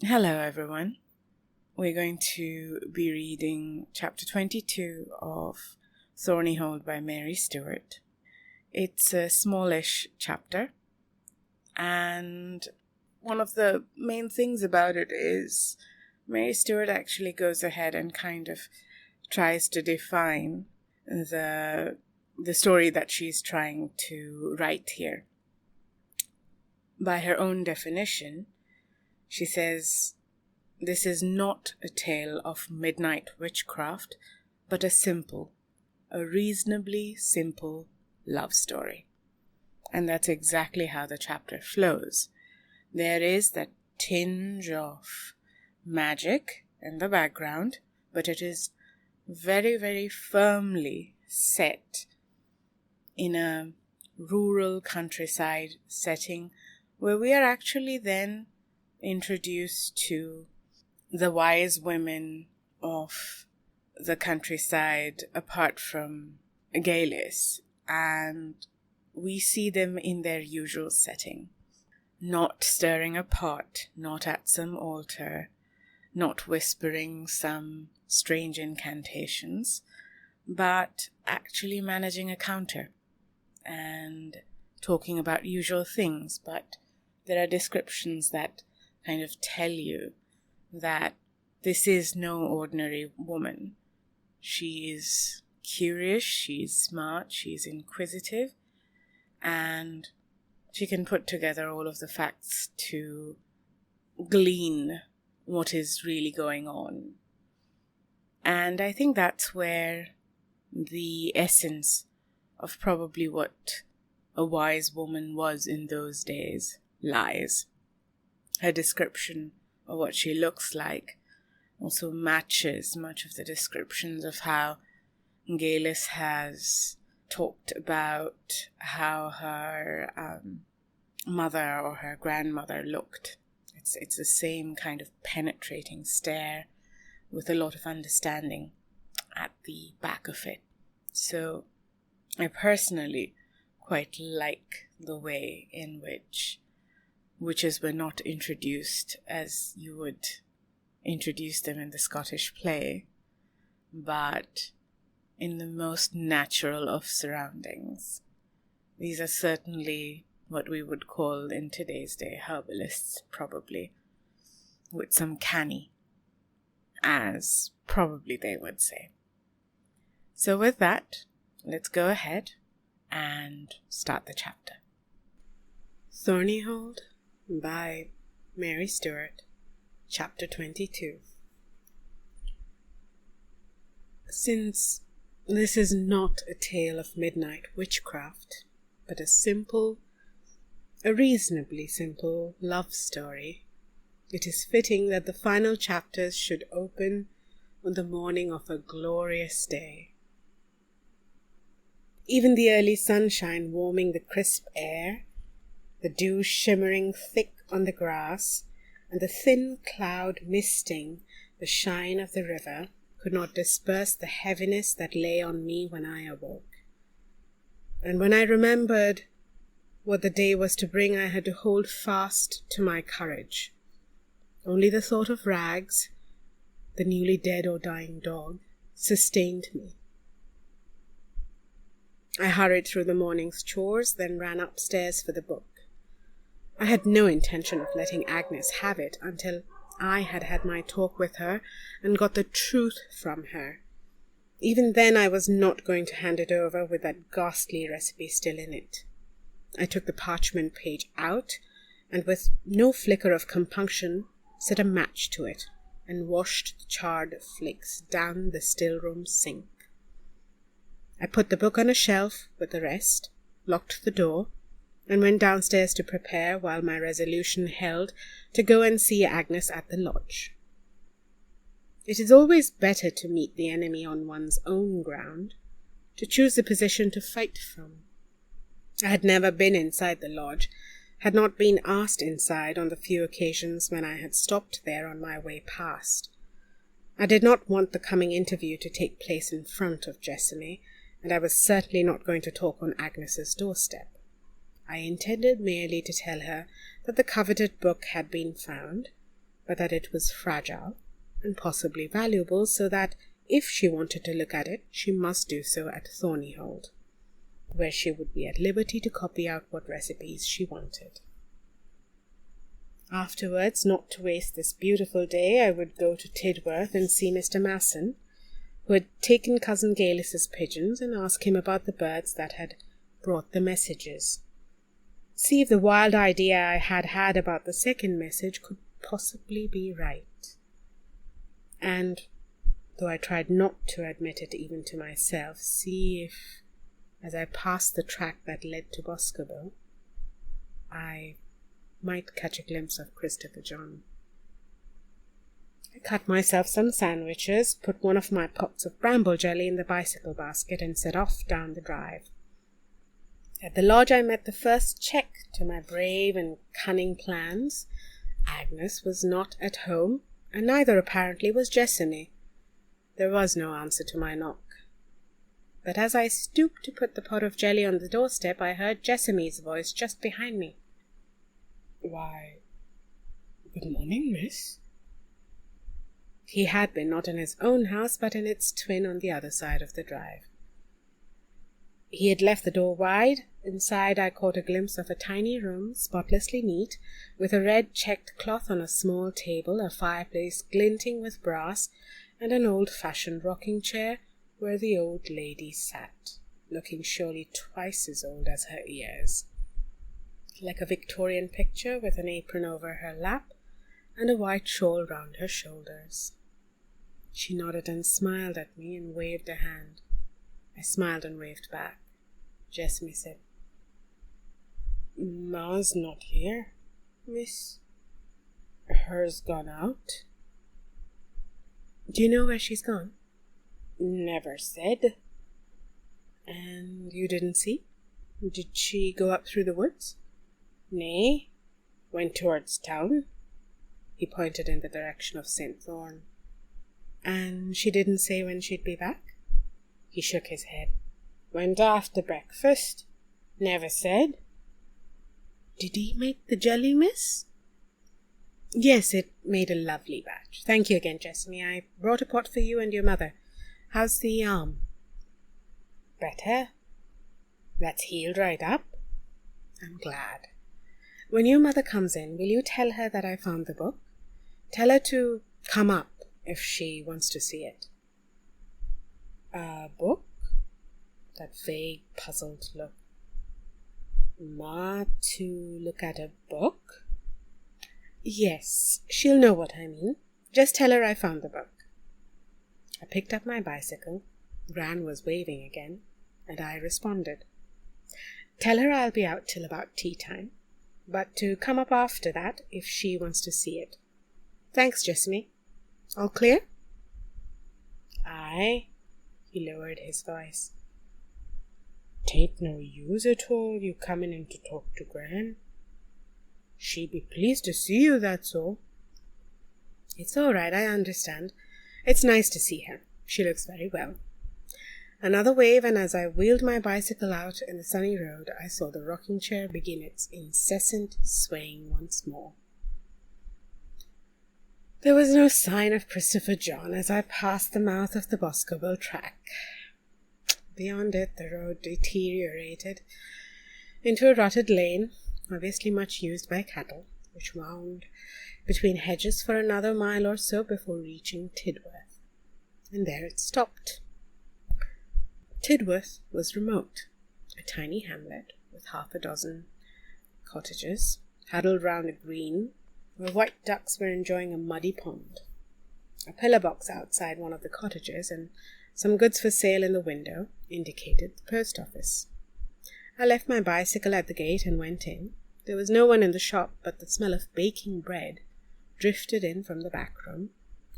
Hello everyone. We're going to be reading chapter 22 of Thornyhold by Mary Stewart. It's a smallish chapter, and one of the main things about it is Mary Stewart actually goes ahead and kind of tries to define the story that she's trying to write here. By her own definition, she says, "This is not a tale of midnight witchcraft, but a reasonably simple love story." And that's exactly how the chapter flows. There is that tinge of magic in the background, but it is very, very firmly set in a rural countryside setting where we are actually then introduced to the wise women of the countryside apart from Gaelis, and we see them in their usual setting, not stirring a pot, not at some altar, not whispering some strange incantations, but actually managing a counter and talking about usual things. But there are descriptions that kind of tell you that this is no ordinary woman. She is curious, she's smart, she's inquisitive, and she can put together all of the facts to glean what is really going on. And I think that's where the essence of probably what a wise woman was in those days lies. Her description of what she looks like also matches much of the descriptions of how Gaelis has talked about how her mother or her grandmother looked. It's the same kind of penetrating stare with a lot of understanding at the back of it. So I personally quite like the way in which witches were not introduced as you would introduce them in the Scottish play, but in the most natural of surroundings. These are certainly what we would call in today's day herbalists, probably, with some canny, as probably they would say. So with that, let's go ahead and start the chapter. Thornyhold by Mary Stewart, Chapter 22. Since this is not a tale of midnight witchcraft, but a reasonably simple love story, it is fitting that the final chapters should open on the morning of a glorious day. Even the early sunshine warming the crisp air, the dew shimmering thick on the grass, and the thin cloud misting the shine of the river could not disperse the heaviness that lay on me when I awoke. And when I remembered what the day was to bring, I had to hold fast to my courage. Only the thought of Rags, the newly dead or dying dog, sustained me. I hurried through the morning's chores, then ran upstairs for the book. I had no intention of letting Agnes have it until I had had my talk with her and got the truth from her. Even then I was not going to hand it over with that ghastly recipe still in it. I took the parchment page out and with no flicker of compunction set a match to it and washed the charred flakes down the still-room sink. I put the book on a shelf with the rest, locked the door, and went downstairs to prepare while my resolution held to go and see Agnes at the lodge. It is always better to meet the enemy on one's own ground, to choose a position to fight from. I had never been inside the lodge, had not been asked inside on the few occasions when I had stopped there on my way past. I did not want the coming interview to take place in front of Jessamy, and I was certainly not going to talk on Agnes's doorstep. I intended merely to tell her that the coveted book had been found, but that it was fragile and possibly valuable, so that if she wanted to look at it, she must do so at Thornyhold, where she would be at liberty to copy out what recipes she wanted. Afterwards, not to waste this beautiful day, I would go to Tidworth and see Mr. Masson, who had taken Cousin Gaelus's pigeons, and ask him about the birds that had brought the messages. See if the wild idea I had about the second message could possibly be right. And, though I tried not to admit it even to myself, see if, as I passed the track that led to Boscobel, I might catch a glimpse of Christopher John. I cut myself some sandwiches, put one of my pots of bramble jelly in the bicycle basket, and set off down the drive. At the lodge I met the first check to my brave and cunning plans. Agnes was not at home, and neither apparently was Jessamy. There was no answer to my knock. But as I stooped to put the pot of jelly on the doorstep, I heard Jessamy's voice just behind me. "Why, good morning, miss." He had been not in his own house, but in its twin on the other side of the drive. He had left the door wide. Inside I caught a glimpse of a tiny room, spotlessly neat, with a red checked cloth on a small table, a fireplace glinting with brass, and an old-fashioned rocking-chair where the old lady sat, looking surely twice as old as her years, like a Victorian picture with an apron over her lap and a white shawl round her shoulders. She nodded and smiled at me and waved a hand. I smiled and waved back. Jessamy said, "Ma's not here, miss. Her's gone out." "Do you know where she's gone?" "Never said." "And you didn't see? Did she go up through the woods?" "Nay, went towards town." He pointed in the direction of St. Thorn. "And she didn't say when she'd be back?" He shook his head. "Went after breakfast. Never said." "Did he make the jelly, miss?" "Yes, it made a lovely batch. Thank you again, Jessamy. I brought a pot for you and your mother. How's the arm?" "Better. That's healed right up." "I'm glad. When your mother comes in, will you tell her that I found the book? Tell her to come up if she wants to see it." "A book?" That vague, puzzled look. "Ma to look at a book?" "Yes, she'll know what I mean. Just tell her I found the book." I picked up my bicycle. Gran was waving again, and I responded. "Tell her I'll be out till about tea time, but to come up after that if she wants to see it. Thanks, Jessamy. All clear?" "Aye." He lowered his voice. "'Tain't no use at all you coming in to talk to Gran. She be pleased to see you, that's all." "It's all right, I understand. It's nice to see her. She looks very well." Another wave, and as I wheeled my bicycle out in the sunny road, I saw the rocking chair begin its incessant swaying once more. There was no sign of Christopher John as I passed the mouth of the Boscobel track. Beyond it, the road deteriorated into a rutted lane, obviously much used by cattle, which wound between hedges for another mile or so before reaching Tidworth. And there it stopped. Tidworth was remote, a tiny hamlet with half a dozen cottages huddled round a green where white ducks were enjoying a muddy pond. A pillar box outside one of the cottages and some goods for sale in the window indicated the post office. I left my bicycle at the gate and went in. There was no one in the shop, but the smell of baking bread drifted in from the back room,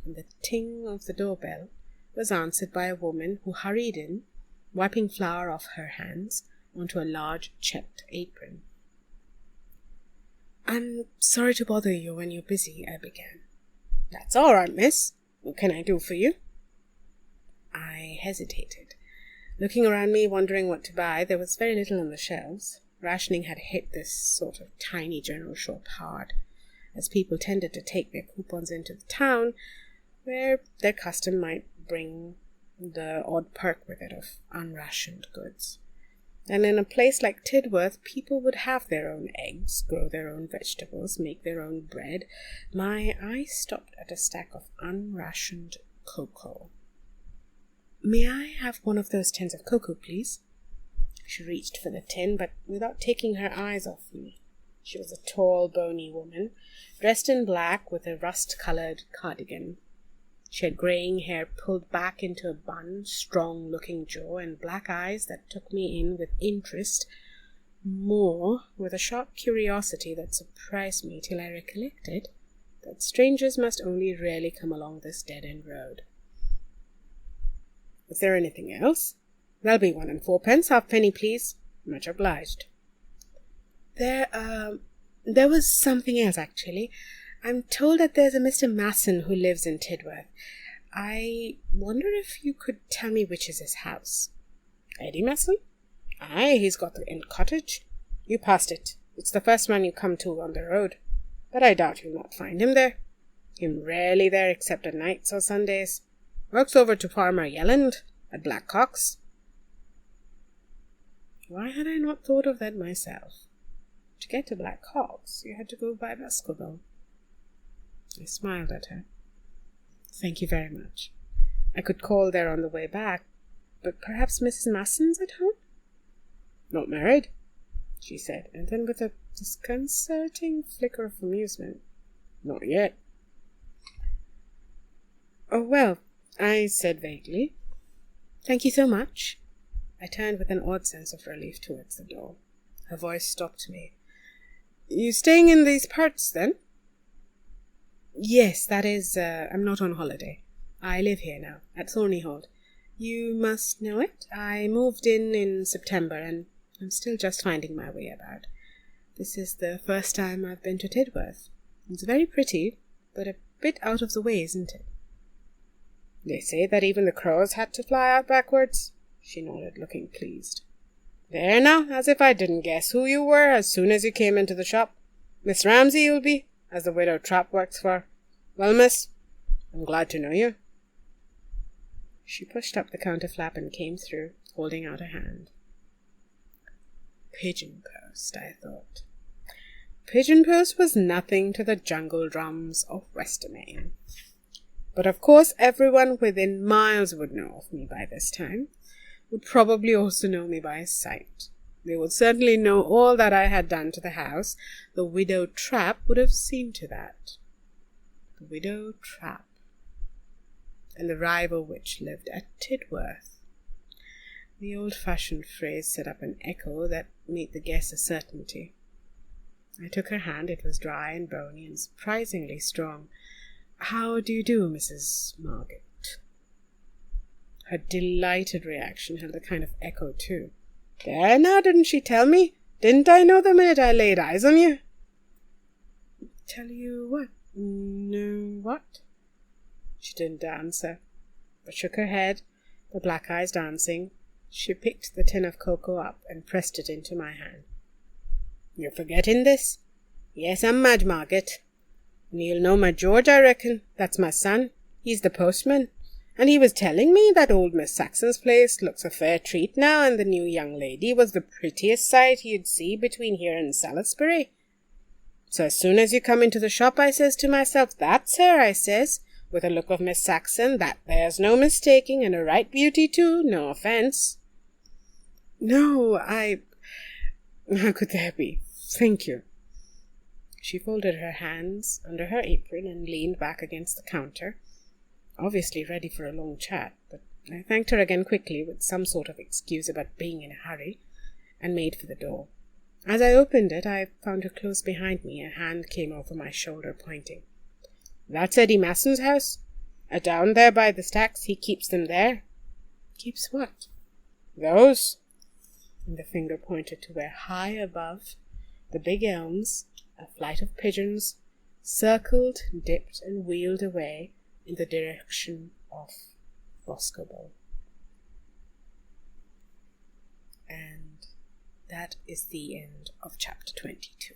and the ting of the doorbell was answered by a woman who hurried in, wiping flour off her hands onto a large checked apron. "I'm sorry to bother you when you're busy," I began. "That's all right, miss. What can I do for you?" I hesitated, looking around me, wondering what to buy. There was very little on the shelves. Rationing had hit this sort of tiny general shop hard, as people tended to take their coupons into the town, where their custom might bring the odd perk with it of unrationed goods. And in a place like Tidworth, people would have their own eggs, grow their own vegetables, make their own bread. My eye stopped at a stack of unrationed cocoa. "May I have one of those tins of cocoa, please?" She reached for the tin, but without taking her eyes off me. She was a tall, bony woman, dressed in black with a rust-coloured cardigan. She had greying hair pulled back into a bun, strong-looking jaw, and black eyes that took me in with interest, more with a sharp curiosity that surprised me till I recollected that strangers must only rarely come along this dead-end road. "Is there anything else? There'll be 1 and 4 pence, halfpenny, please. Much obliged." There was something else, actually. I'm told that there's a Mr. Masson who lives in Tidworth. I wonder if you could tell me which is his house." "Eddie Masson? Aye, he's got the end cottage. You passed it. It's the first one you come to on the road. But I doubt you'll not find him there. Him rarely there except at nights or Sundays. Works over to Farmer Yelland at Blackcock's." Why had I not thought of that myself? To get to Blackcock's, you had to go by Baskerville. I smiled at her. "Thank you very much. I could call there on the way back, but perhaps Mrs. Masson's at home?" "Not married," she said, and then with a disconcerting flicker of amusement, "Not yet." "Oh, well," I said vaguely. "Thank you so much." I turned with an odd sense of relief towards the door. Her voice stopped me. "You staying in these parts, then?" "Yes, that is, I'm not on holiday. I live here now, at Thornyhold. You must know it. I moved in September, and I'm still just finding my way about. This is the first time I've been to Tidworth. It's very pretty, but a bit out of the way, isn't it?" "They say that even the crows had to fly out backwards." She nodded, looking pleased. "There now, as if I didn't guess who you were as soon as you came into the shop. Miss Ramsay you'll be, as the widow Trapp works for. Well, miss, I'm glad to know you." She pushed up the counter flap and came through, holding out a hand. Pigeon Post, I thought. Pigeon Post was nothing to the jungle drums of Westermain. But of course everyone within miles would know of me by this time, would probably also know me by sight. They would certainly know all that I had done to the house. The widow Trapp would have seen to that. The widow Trapp. And the rival witch lived at Tidworth. The old-fashioned phrase set up an echo that made the guess a certainty. I took her hand. It was dry and bony and surprisingly strong. "How do you do, Mrs. Margaret?" Her delighted reaction held a kind of echo, too. "There now, didn't she tell me? Didn't I know the minute I laid eyes on you?" "Tell you what? No, what?" She didn't answer, but shook her head, the black eyes dancing. She picked the tin of cocoa up and pressed it into my hand. "You're forgetting this? Yes, I'm Madge Margaret. And you'll know my George, I reckon. That's my son. He's the postman. And he was telling me that old Miss Saxon's place looks a fair treat now, and the new young lady was the prettiest sight you'd see between here and Salisbury. So as soon as you come into the shop, I says to myself, 'That's her,' I says, with a look of Miss Saxon that there's no mistaking, and a right beauty too, no offence." "No, how could there be? Thank you." She folded her hands under her apron and leaned back against the counter, obviously ready for a long chat, but I thanked her again quickly with some sort of excuse about being in a hurry, and made for the door. As I opened it, I found her close behind me. A hand came over my shoulder, pointing. "That's Eddie Masson's house. Down there by the stacks. He keeps them there." "Keeps what?" "Those." And the finger pointed to where high above the big elms a flight of pigeons circled, dipped, and wheeled away in the direction of Boscobel. And that is the end of chapter 22.